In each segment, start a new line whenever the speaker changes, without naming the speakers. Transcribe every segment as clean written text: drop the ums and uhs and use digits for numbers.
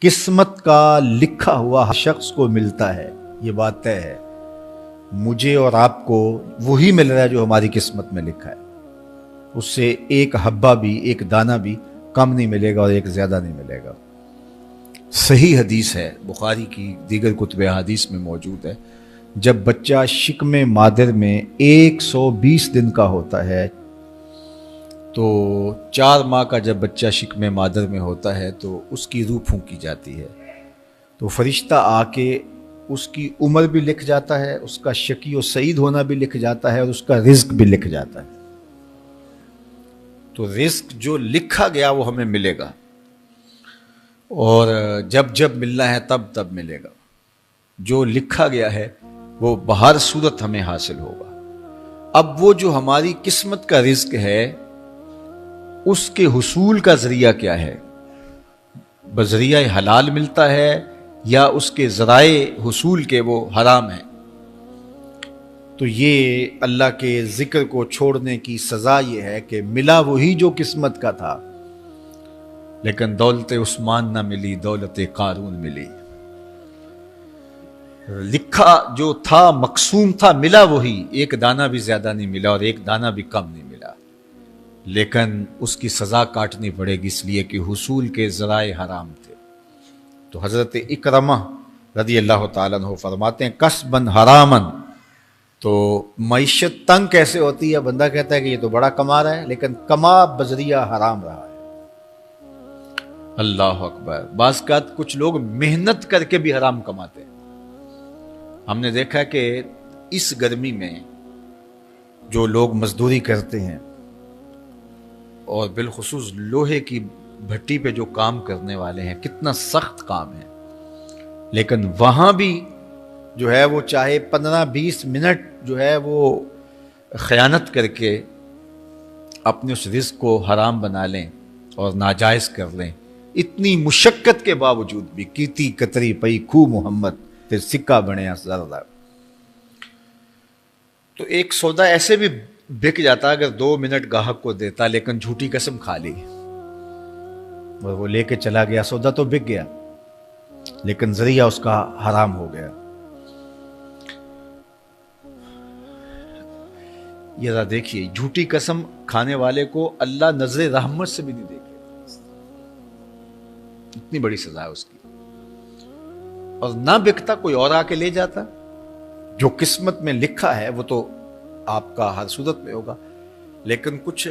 قسمت کا لکھا ہوا ہر شخص کو ملتا ہے، یہ بات طے ہے۔ مجھے اور آپ کو وہی مل رہا ہے جو ہماری قسمت میں لکھا ہے، اس سے ایک حبہ بھی، ایک دانہ بھی کم نہیں ملے گا اور ایک زیادہ نہیں ملے گا۔ صحیح حدیث ہے، بخاری کی دیگر کتب احادیث میں موجود ہے، جب بچہ شکم مادر میں 120 دن کا ہوتا ہے تو 4 ماہ کا جب بچہ شکم مادر میں ہوتا ہے تو اس کی روح پھونکی جاتی ہے، تو فرشتہ آ کے اس کی عمر بھی لکھ جاتا ہے، اس کا شقی و سعید ہونا بھی لکھ جاتا ہے اور اس کا رزق بھی لکھ جاتا ہے۔ تو رزق جو لکھا گیا وہ ہمیں ملے گا، اور جب جب ملنا ہے تب تب ملے گا۔ جو لکھا گیا ہے وہ بہر صورت ہمیں حاصل ہوگا۔ اب وہ جو ہماری قسمت کا رزق ہے اس کے حصول کا ذریعہ کیا ہے؟ بذریعہ حلال ملتا ہے یا اس کے ذرائع حصول کے وہ حرام ہیں؟ تو یہ اللہ کے ذکر کو چھوڑنے کی سزا یہ ہے کہ ملا وہی جو قسمت کا تھا، لیکن دولت عثمان نہ ملی، دولت قارون ملی۔ لکھا جو تھا، مقسوم تھا، ملا وہی، ایک دانہ بھی زیادہ نہیں ملا اور ایک دانہ بھی کم نہیں ملا، لیکن اس کی سزا کاٹنی پڑے گی اس لیے کہ حصول کے ذرائع حرام تھے۔ تو حضرت اکرمہ رضی اللہ تعالیٰ عنہ فرماتے ہیں کسباً حراماً، تو معیشت تنگ کیسے ہوتی ہے؟ بندہ کہتا ہے کہ یہ تو بڑا کما رہا ہے لیکن کما بذریعہ حرام رہا ہے۔ اللہ اکبر۔ بعض اوقات کچھ لوگ محنت کر کے بھی حرام کماتے ہیں۔ ہم نے دیکھا کہ اس گرمی میں جو لوگ مزدوری کرتے ہیں اور بالخصوص لوہے کی بھٹی پہ جو کام کرنے والے ہیں، کتنا سخت کام ہے، لیکن وہاں بھی جو ہے وہ چاہے 15-20 منٹ جو ہے وہ خیانت کر کے اپنے اس رزق کو حرام بنا لیں اور ناجائز کر لیں، اتنی مشقت کے باوجود بھی کیتی کتری پئی خو محمد پھر سکہ بنے زردہ۔ تو ایک سودا ایسے بھی بک جاتا اگر 2 منٹ گاہک کو دیتا، لیکن جھوٹی قسم کھا لی اور وہ لے کے چلا گیا، سودا تو بک گیا لیکن ذریعہ اس کا حرام ہو گیا۔ یہ ذرا دیکھیے، جھوٹی قسم کھانے والے کو اللہ نظر رحمت سے بھی نہیں دیکھے، اتنی بڑی سزا ہے اس کی، اور نہ بکتا کوئی اور آ کے لے جاتا۔ جو قسمت میں لکھا ہے وہ تو آپ کا ہر صورت میں ہوگا، لیکن کچھ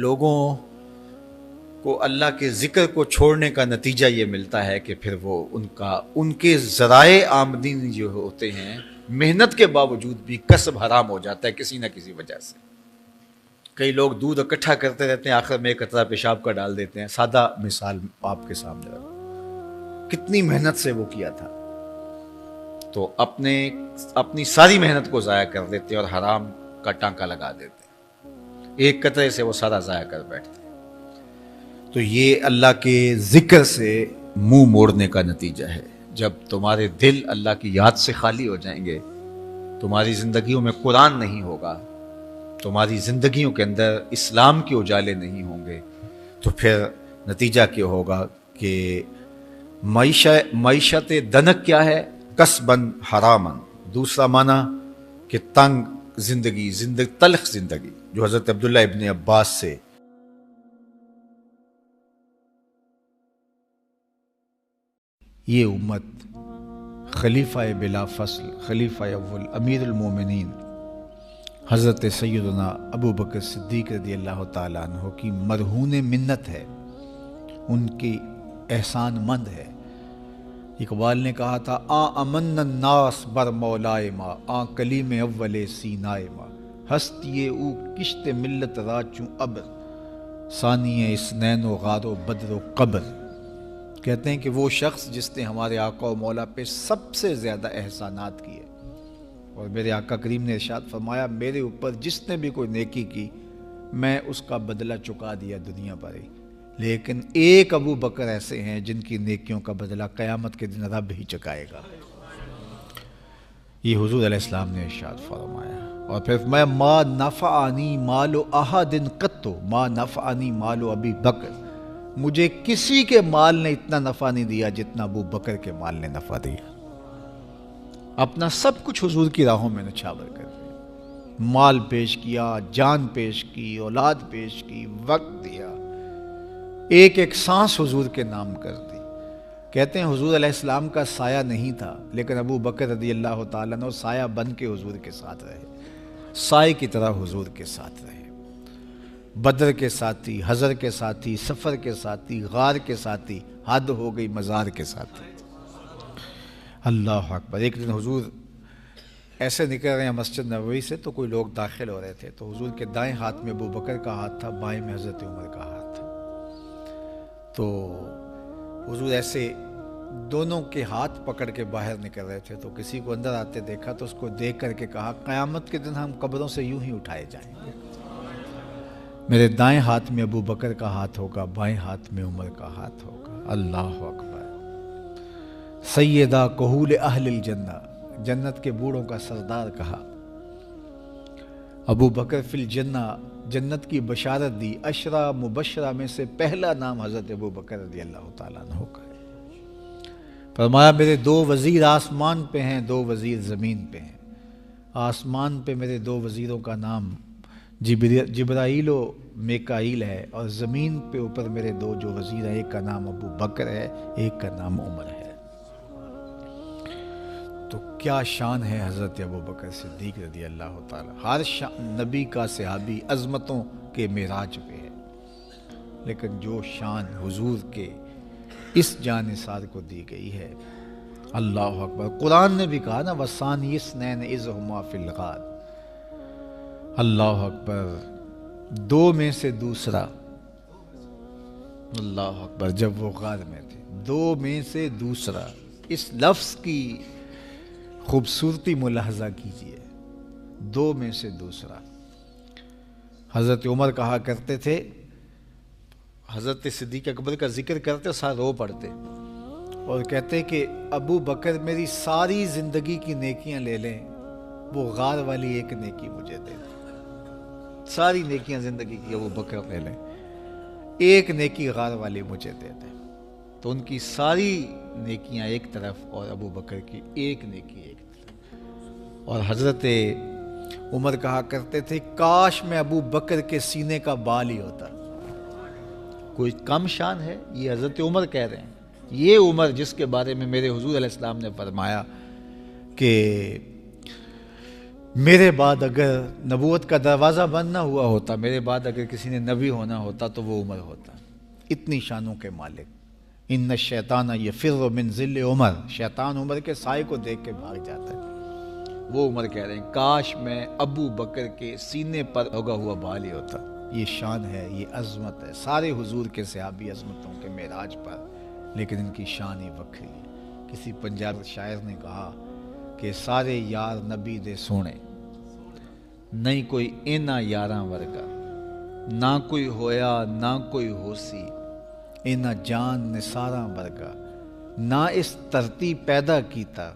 لوگوں کو اللہ کے ذکر کو چھوڑنے کا نتیجہ یہ ملتا ہے کہ پھر وہ ان کے ذرائع آمدنی جو ہوتے ہیں، محنت کے باوجود بھی کسب حرام ہو جاتا ہے کسی نہ کسی وجہ سے۔ کئی لوگ دودھ اکٹھا کرتے رہتے ہیں، آخر میں ایک قطرہ پیشاب کا ڈال دیتے ہیں۔ سادہ مثال آپ کے سامنے رکھوں، کتنی محنت سے وہ کیا تھا، تو اپنی ساری محنت کو ضائع کر دیتے اور حرام کا ٹانکا لگا دیتے، ایک قطرے سے وہ سارا ضائع کر بیٹھتے۔ تو یہ اللہ کے ذکر سے منہ موڑنے کا نتیجہ ہے۔ جب تمہارے دل اللہ کی یاد سے خالی ہو جائیں گے، تمہاری زندگیوں میں قرآن نہیں ہوگا، تمہاری زندگیوں کے اندر اسلام کے اجالے نہیں ہوں گے، تو پھر نتیجہ کیا ہوگا کہ معیشت دنک کیا ہے؟ کسباً حراماً۔ دوسرا معنی کہ تنگ زندگی، تلخ زندگی، جو حضرت عبداللہ ابن عباس سے یہ امت خلیفہ بلا فصل، خلیفہ اول، امیر المومنین حضرت سیدنا ابو بکر صدیق رضی اللہ تعالیٰ عنہ کی مرہون منت ہے، ان کی احسان مند ہے۔ اقبال نے کہا تھا امن الناس بر مولائے ما، کلیم اول سینائے ما، ہستی او کشت ملت را چوں ابر، ثانی اسنین و غار و بدر و قبر۔ کہتے ہیں کہ وہ شخص جس نے ہمارے آقا و مولا پہ سب سے زیادہ احسانات کیے، اور میرے آقا کریم نے ارشاد فرمایا میرے اوپر جس نے بھی کوئی نیکی کی میں اس کا بدلہ چکا دیا دنیا پر ہی، لیکن ایک ابو بکر ایسے ہیں جن کی نیکیوں کا بدلہ قیامت کے دن رب ہی چکائے گا۔ یہ حضور علیہ السلام نے ارشاد فرمایا۔ اور پھر میں ما نفعنی مال احد قط، ما نفعنی مال ابی بکر، مجھے کسی کے مال نے اتنا نفع نہیں دیا جتنا ابو بکر کے مال نے نفع دیا. اپنا سب کچھ حضور کی راہوں میں نچھاور کر دیا. مال پیش کیا، جان پیش کی، اولاد پیش کی، وقت دیا، ایک ایک سانس حضور کے نام کر دی. کہتے ہیں حضور علیہ السلام کا سایہ نہیں تھا، لیکن ابو بکر رضی اللہ تعالیٰ عنہ سایہ بن کے حضور کے ساتھ رہے، سائے کی طرح حضور کے ساتھ رہے. بدر کے ساتھی، حضر کے ساتھی، سفر کے ساتھی، غار کے ساتھی، حد ہو گئی مزار کے ساتھی. اللہ اکبر. ایک دن حضور ایسے نکل رہے ہیں مسجد نبوی سے تو کوئی لوگ داخل ہو رہے تھے، تو حضور کے دائیں ہاتھ میں ابو بکر کا ہاتھ تھا، بائیں میں حضرت عمر کا ہاتھ تھا. تو حضور ایسے دونوں کے ہاتھ پکڑ کے باہر نکل رہے تھے، تو کسی کو اندر آتے دیکھا تو اس کو دیکھ کر کے کہا قیامت کے دن ہم قبروں سے یوں ہی اٹھائے جائیں گے، میرے دائیں ہاتھ میں ابو بکر کا ہاتھ ہوگا، بائیں ہاتھ میں عمر کا ہاتھ ہوگا. اللہ اکبر. سیدہ کہول اہل الجنہ، جنت کے بوڑھوں کا سردار کہا. ابو بکر فی الجنہ، جنت کی بشارت دی. عشرہ مبشرہ میں سے پہلا نام حضرت ابو بکر رضی اللہ تعالیٰ عنہ کا ہے. فرمایا میرے 2 وزیر آسمان پہ ہیں، 2 وزیر زمین پہ ہیں. آسمان پہ میرے 2 وزیروں کا نام جبرائیل و میکائیل ہے، اور زمین پہ اوپر میرے 2 جو وزیر ہیں، ایک کا نام ابو بکر ہے، ایک کا نام عمر ہے. تو کیا شان ہے حضرت ابو بکر صدیق رضی اللہ تعالیٰ. ہر نبی کا صحابی عظمتوں کے معراج پہ ہے، لیکن جو شان حضور کے اس جاں نثار کو دی گئی ہے، اللہ اکبر. قرآن نے بھی کہا نا وَثَانِيَ اثْنَيْنِ إِذْ هُمَا فِي الْغَارِ. اللہ اکبر. 2 میں سے دوسرا، اللہ اکبر. جب وہ غار میں تھے، 2 میں سے دوسرا. اس لفظ کی خوبصورتی ملاحظہ کیجئے، 2 میں سے دوسرا. حضرت عمر کہا کرتے تھے، حضرت صدیق اکبر کا ذکر کرتے ساتھ رو پڑتے اور کہتے کہ ابو بکر میری ساری زندگی کی نیکیاں لے لیں، وہ غار والی ایک نیکی مجھے دے دیں. ساری نیکیاں زندگی کی ابو بکر لے لیں، ایک نیکی غار والی مجھے دے دیں. تو ان کی ساری نیکیاں ایک طرف اور ابو بکر کی ایک نیکی ایک طرف. اور حضرت عمر کہا کرتے تھے کاش میں ابو بکر کے سینے کا بال ہی ہوتا. کوئی کم شان ہے؟ یہ حضرت عمر کہہ رہے ہیں. یہ عمر جس کے بارے میں میرے حضور علیہ السلام نے فرمایا کہ میرے بعد اگر نبوت کا دروازہ بند نہ ہوا ہوتا، میرے بعد اگر کسی نے نبی ہونا ہوتا تو وہ عمر ہوتا. اتنی شانوں کے مالک. ان الشیطان یفر من ظل عمر، شیطان عمر کے سائے کو دیکھ کے بھاگ جاتا ہے. وہ عمر کہہ رہے ہیں کاش میں ابو بکر کے سینے پر ہوگا ہوا بال ہی ہوتا. یہ شان ہے، یہ عظمت ہے. سارے حضور کے صحابی عظمتوں کے معراج پر، لیکن ان کی شان ہی وکری ہے. کسی پنجاب شاعر نے کہا کہ سارے یار نبی دے سونے، نہیں کوئی اینا یاراں ورگا، نہ کوئی ہویا نہ کوئی ہوسی، اینا جان نثاراں ورگا، نہ اس دھرتی پیدا کیتا،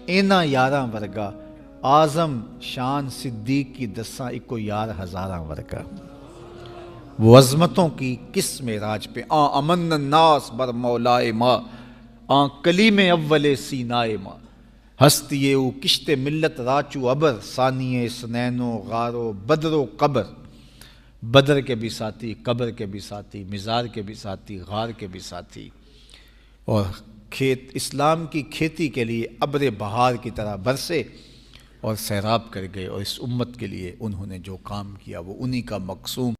اینا یاراں ورگا، اعظم شان صدیق کی دساں اکو یار ہزاراں ورگا. وہ عظمتوں کی کس معراج پہ امن الناس بر مولائے ماں، کلیم اول سینائے ماں، ہستی او کشت ملت راچو ابر، ثانی سنین و غار و بدر و قبر. بدر کے بھی ساتھی، قبر کے بھی ساتھی، مزار کے بھی ساتھی، غار کے بھی ساتھی. اور کھیت اسلام کی کھیتی کے لیے ابر بہار کی طرح برسے اور سیراب کر گئے. اور اس امت کے لیے انہوں نے جو کام کیا وہ انہی کا مقصوم